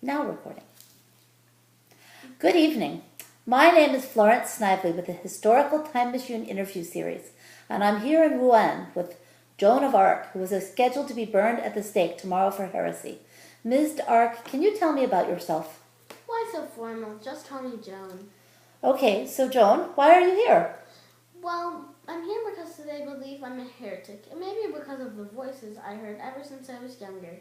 Now recording. Good evening. My name is Florence Snively with the Historical Time Machine interview series, and I'm here in Rouen with Joan of Arc, who is scheduled to be burned at the stake tomorrow for heresy. Ms. Arc, can you tell me about yourself? Why so formal? Just call me Joan. Okay, so Joan, why are you here? Well, I'm here because they believe I'm a heretic, and maybe because of the voices I heard ever since I was younger.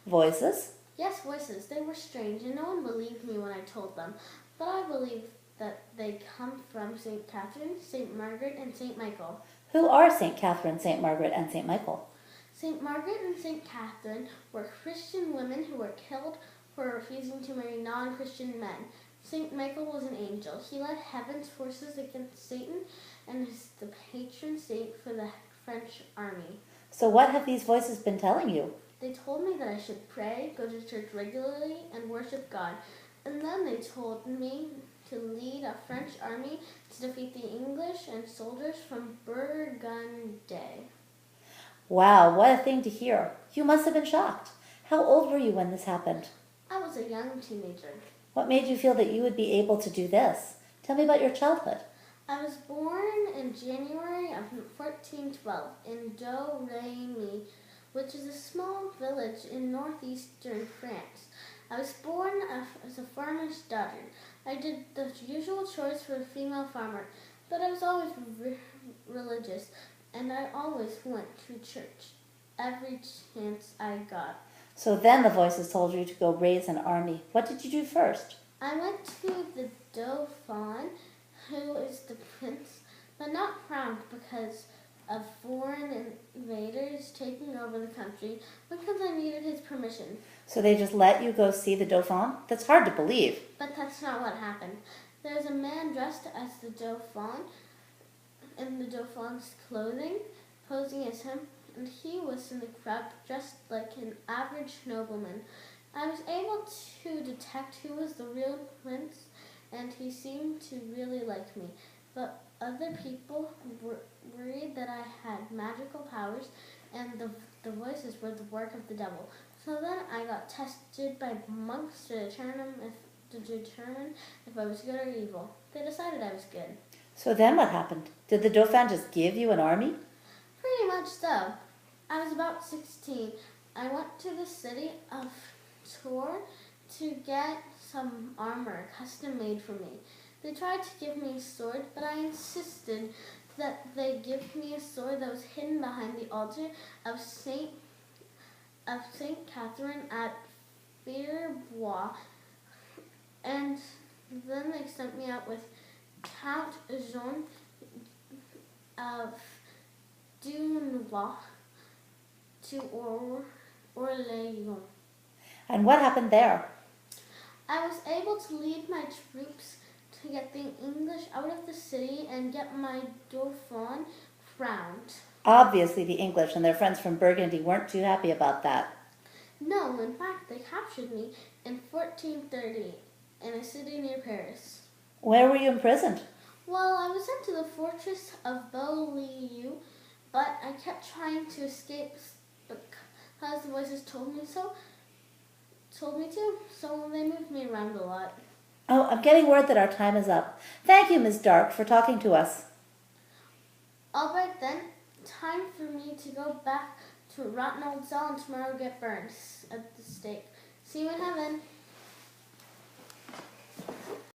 Voices? Yes, voices. They were strange, and no one believed me when I told them. But I believe that they come from St. Catherine, St. Margaret, and St. Michael. Who are St. Catherine, St. Margaret, and St. Michael? St. Margaret and St. Catherine were Christian women who were killed for refusing to marry non-Christian men. St. Michael was an angel. He led heaven's forces against Satan and is the patron saint for the French army. So what have these voices been telling you? They told me that I should pray, go to church regularly, and worship God. And then they told me to lead a French army to defeat the English and soldiers from Burgundy. Wow, what a thing to hear. You must have been shocked. How old were you when this happened? I was a young teenager. What made you feel that you would be able to do this? Tell me about your childhood. I was born in January of 1412 in Do-Ré-Mi, which is a small village in northeastern France. I was born as a farmer's daughter. I did the usual chores for a female farmer, but I was always religious, and I always went to church every chance I got. So then the voices told you to go raise an army. What did you do first? I went to the Dauphin, who is the prince, but not crowned because of foreign invaders taking over the country, because I needed his permission. So they just let you go see the Dauphin? That's hard to believe. But that's not what happened. There's a man dressed as the Dauphin, in the Dauphin's clothing, posing as him, and he was in the crowd dressed like an average nobleman. I was able to detect who was the real prince, and he seemed to really like me. But other people were worried that I had magical powers, and the voices were the work of the devil. So then I got tested by monks to determine if I was good or evil. They decided I was good. So then what happened? Did the Dauphin just give you an army? Pretty much so. I was about 16. I went to the city of Tours to get some armor custom made for me. They tried to give me a sword, but I insisted that they give me a sword that was hidden behind the altar of Saint Catherine at Fierbois. And then they sent me out with Count Joan of Dunois to Orléans. And what happened there? I was able to lead my troops to get the English out of the city and get my Dauphin crowned. Obviously the English and their friends from Burgundy weren't too happy about that. No, in fact, they captured me in 1430 in a city near Paris. Where were you imprisoned? Well, I was sent to the fortress of Beaulieu, but I kept trying to escape because the voices told me to, so they moved me around a lot. Oh, I'm getting word that our time is up. Thank you, Ms. Dark, for talking to us. All right then, time for me to go back to a rotten old cell and tomorrow get burned at the stake. See you in heaven.